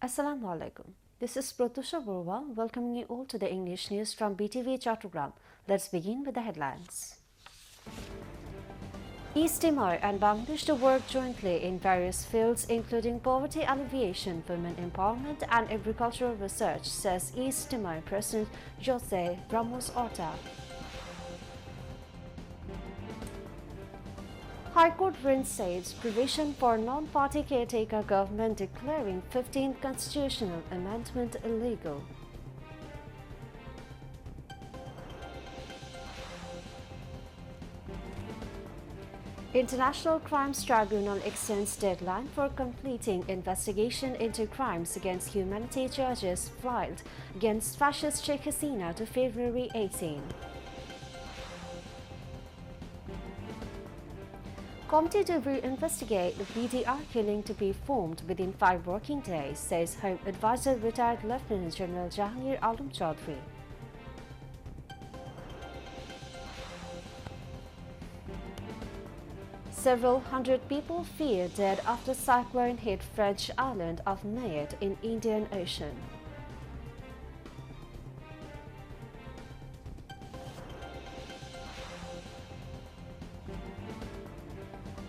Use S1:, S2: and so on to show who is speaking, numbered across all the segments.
S1: Assalamu alaikum. This is Pratusha Borwa welcoming you all to the English news from Btv Chattogram. Let's begin with the headlines. East Timor and Bangladesh to work jointly in various fields including poverty alleviation, women empowerment and agricultural research, says East Timor President Jose Ramos Horta. High Court reinstates provision for non-party caretaker government declaring 15th constitutional amendment illegal. International Crimes Tribunal extends deadline for completing investigation into crimes against humanity charges filed against fascist Sheikh Hasina to February 18. Committee to investigate the BDR killing to be formed within 5 working days, says Home Advisor retired Lieutenant General Jahangir Alam Chaudhry. Several hundred people fear dead after cyclone hit French island of Mayotte in Indian Ocean.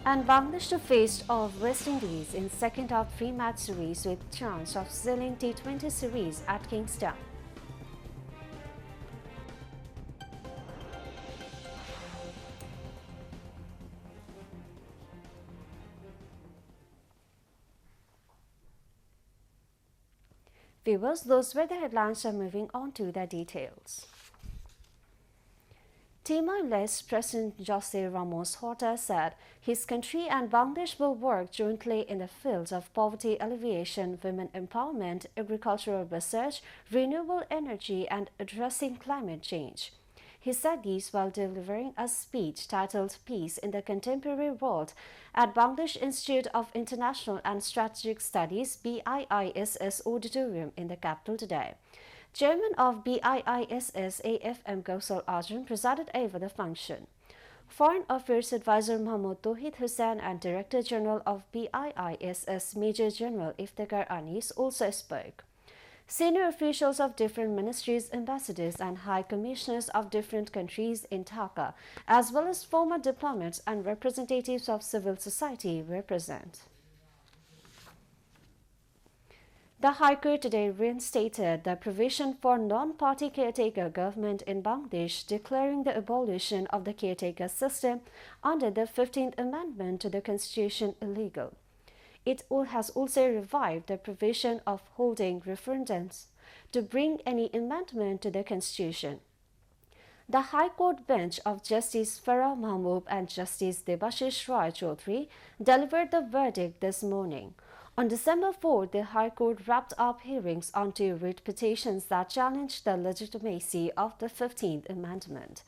S1: And Bangladesh to face off West Indies in second of 3-match series with chance of sealing T20 series at Kingston. Viewers, those were the headlines. Are moving on to the details. Timor-Leste President Jose Ramos Horta said his country and Bangladesh will work jointly in the fields of poverty alleviation, women empowerment, agricultural research, renewable energy, and addressing climate change. He said this while delivering a speech titled Peace in the Contemporary World at Bangladesh Institute of International and Strategic Studies BIISS Auditorium in the capital today. Chairman of BIISS AFM Kausal Azam presided over the function. Foreign Affairs Advisor Mohammad Tohid Hussain and Director General of BIISS Major General Iftikhar Anis also spoke. Senior officials of different ministries, ambassadors and high commissioners of different countries in Dhaka, as well as former diplomats and representatives of civil society were present. The High Court today reinstated the provision for non-party caretaker government in Bangladesh, declaring the abolition of the caretaker system under the 15th Amendment to the Constitution illegal. It has also revived the provision of holding referendums to bring any amendment to the Constitution. The High Court bench of Justice Farah Mahmood and Justice Debashish Roy Chaudhry delivered the verdict this morning. On December 4, the High Court wrapped up hearings on 2 writ petitions that challenged the legitimacy of the 15th Amendment.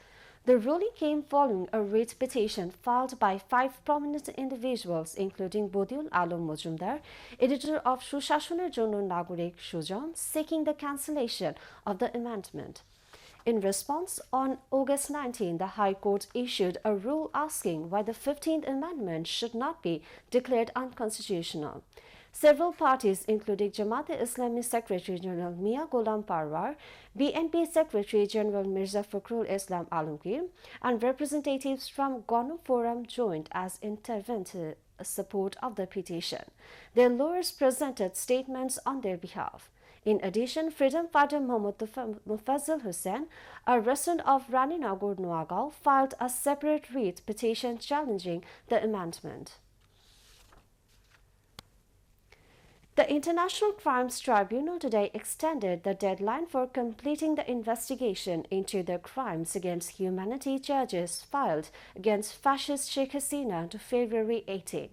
S1: The ruling came following a writ petition filed by 5 prominent individuals, including Bodiul Alam Mojumdar, editor of Sushashoner Jonno Nagorik Sujon, seeking the cancellation of the amendment. In response, on August 19, the High Court issued a rule asking why the 15th Amendment should not be declared unconstitutional. Several parties, including Jamaat-e-Islami Secretary General Mia Ghulam Parwar, BNP Secretary General Mirza Fakhrul Islam Alamgir, and representatives from Gonu Forum joined as interventive support of the petition. Their lawyers presented statements on their behalf. In addition, freedom fighter Mohammad Mufazzal Hussain, a resident of Raninagar, Noagaon, filed a separate writ petition challenging the amendment. The International Crimes Tribunal today extended the deadline for completing the investigation into the crimes against humanity charges filed against fascist Sheikh Hasina to February 18.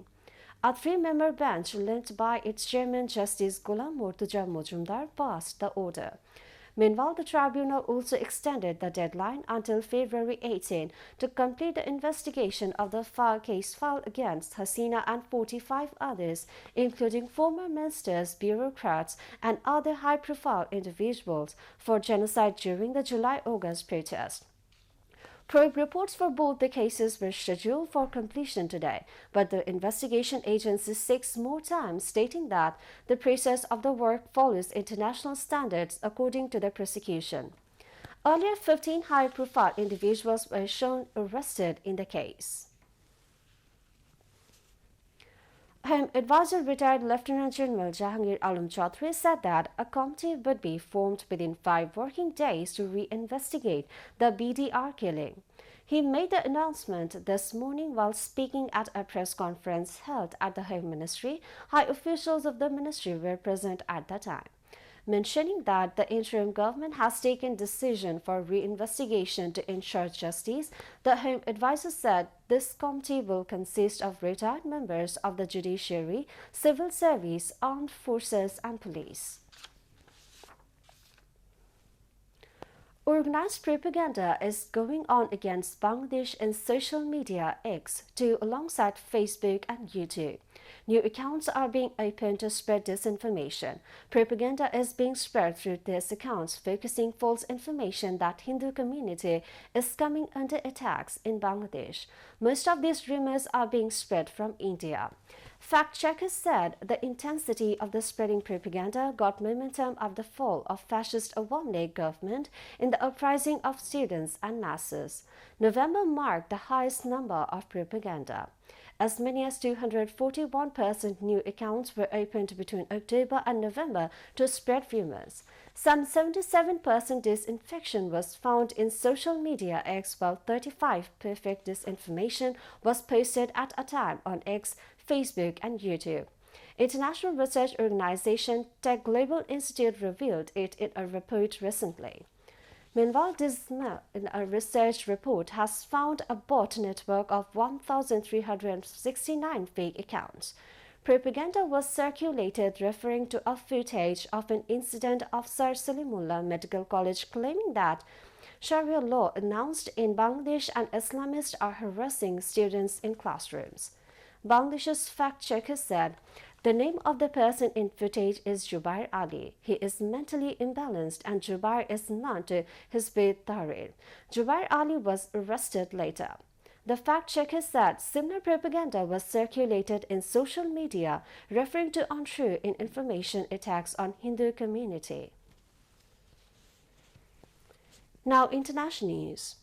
S1: A 3-member bench led by its chairman Justice Ghulam Murtuza Mojumdar passed the order. Meanwhile, the tribunal also extended the deadline until February 18 to complete the investigation of the case filed against Hasina and 45 others, including former ministers, bureaucrats, and other high-profile individuals, for genocide during the July-August protest. Probe reports for both the cases were scheduled for completion today, but the investigation agency seeks more time, stating that the process of the work follows international standards according to the prosecution. Earlier, 15 high-profile individuals were shown arrested in the case. Home Advisor retired Lieutenant General Jahangir Alam Chaudhry said that a committee would be formed within 5 working days to reinvestigate the BDR killing. He made the announcement this morning while speaking at a press conference held at the Home Ministry. High officials of the ministry were present at the time, mentioning that the interim government has taken decision for reinvestigation to ensure justice. The Home Advisor said this committee will consist of retired members of the judiciary, civil service, armed forces and police. Organized propaganda is going on against Bangladesh in social media X too, alongside Facebook and YouTube. New accounts are being opened to spread disinformation. Propaganda is being spread through these accounts, focusing false information that Hindu community is coming under attacks in Bangladesh. Most of these rumors are being spread from India. Fact-checkers said the intensity of the spreading propaganda got momentum after the fall of fascist Awami League government in the uprising of students and masses. November marked the highest number of propaganda. As many as 241% new accounts were opened between October and November to spread rumors. Some 77% disinfection was found in social media X, while 35% perfect disinformation was posted at a time on X, Facebook and YouTube. International research organization Tech Global Institute revealed it in a report recently. Meanwhile, Disney, in a research report, has found a bot network of 1,369 fake accounts. Propaganda was circulated referring to a footage of an incident of Sir Salimullah Medical College claiming that Sharia law announced in Bangladesh and Islamists are harassing students in classrooms. Bangladesh's fact-checker said, the name of the person in footage is Jubair Ali. He is mentally imbalanced and Jubair is known to Hizb Tahrir. Jubair Ali was arrested later. The fact-checker said similar propaganda was circulated in social media referring to untrue information attacks on Hindu community. Now, international news.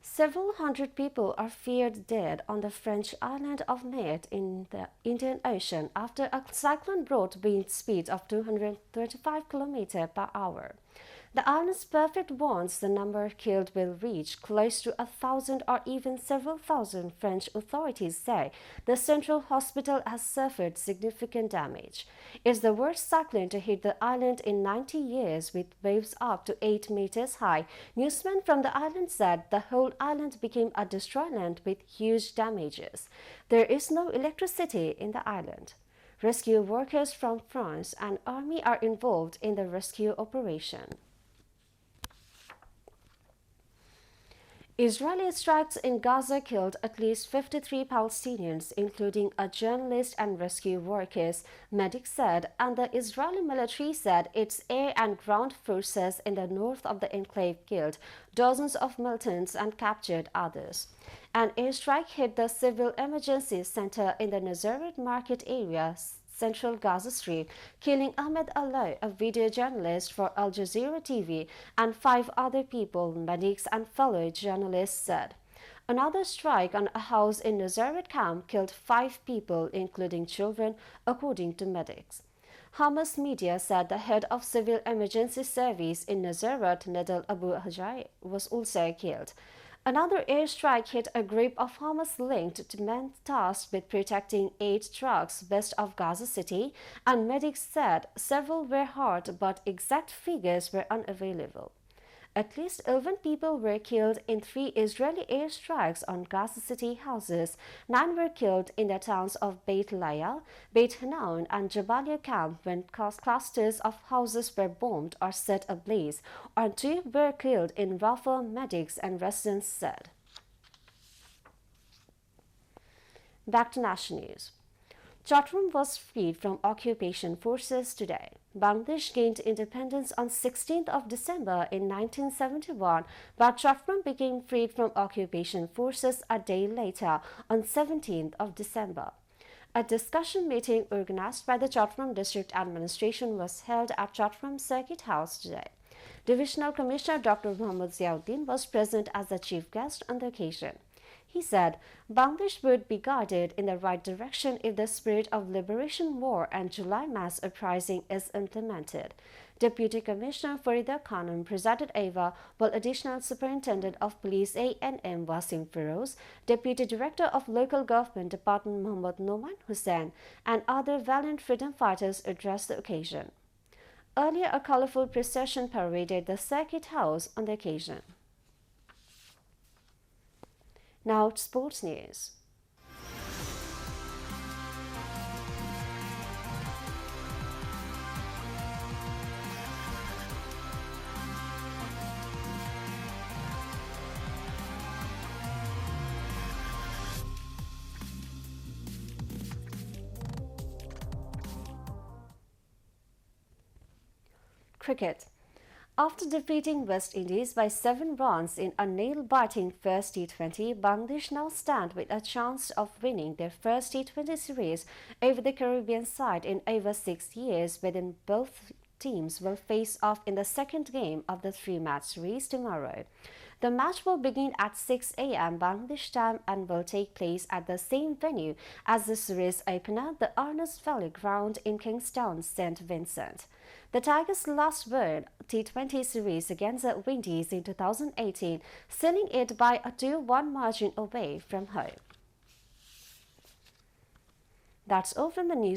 S1: Several hundred people are feared dead on the French island of Mayotte in the Indian Ocean after a cyclone brought wind speeds of 235 km per hour. The island's perfect warns the number killed will reach close to 1,000 or even several thousand. French authorities say the central hospital has suffered significant damage. It's the worst cyclone to hit the island in 90 years, with waves up to 8 meters high. Newsmen from the island said the whole island became a destroyed land with huge damages. There is no electricity in the island. Rescue workers from France and army are involved in the rescue operation. Israeli strikes in Gaza killed at least 53 Palestinians, including a journalist and rescue workers, medics said, and the Israeli military said its air and ground forces in the north of the enclave killed dozens of militants and captured others. An airstrike hit the civil emergency center in the Nazareth market area, central Gaza Strip, killing Ahmed Allah, a video journalist for Al Jazeera TV, and 5 other people, medics and fellow journalists said. Another strike on a house in Nazareth camp killed 5 people, including children, according to medics. Hamas media said the head of civil emergency service in Nazareth, Nadal Abu Hajai, was also killed. Another airstrike hit a group of Hamas-linked to men tasked with protecting 8 trucks west of Gaza City, and medics said several were hurt, but exact figures were unavailable. At least 11 people were killed in 3 Israeli airstrikes on Gaza City houses. 9 were killed in the towns of Beit Layal, Beit Hanan, and Jabalia camp when clusters of houses were bombed or set ablaze, and 2 were killed in Rafah, medics and residents said. Back to national news. Chattogram was freed from occupation forces today. Bangladesh gained independence on 16th of December in 1971, but Chattogram became freed from occupation forces a day later on 17th of December. A discussion meeting organized by the Chattogram District Administration was held at Chattogram Circuit House today. Divisional Commissioner Dr. Muhammad Ziauddin was present as the chief guest on the occasion. He said Bangladesh would be guided in the right direction if the spirit of liberation war and July mass uprising is implemented. Deputy Commissioner Farida Khanum presided over, while Additional Superintendent of Police A&M Wasim Feroz, Deputy Director of Local Government Department Muhammad Noman Hussain, and other valiant freedom fighters addressed the occasion. Earlier, a colorful procession paraded the Circuit House on the occasion. Now, sports news. Cricket. After defeating West Indies by 7 runs in a nail-biting first T20, Bangladesh now stand with a chance of winning their first T20 series over the Caribbean side in over 6 years, wherein both teams will face off in the second game of the 3-match series tomorrow. The match will begin at 6 a.m. Bangladesh time and will take place at the same venue as the series opener, the Arnos Valley Ground in Kingstown, St. Vincent. The Tigers last won T20 series against the Windies in 2018, sealing it by a 2-1 margin away from home. That's all from the news.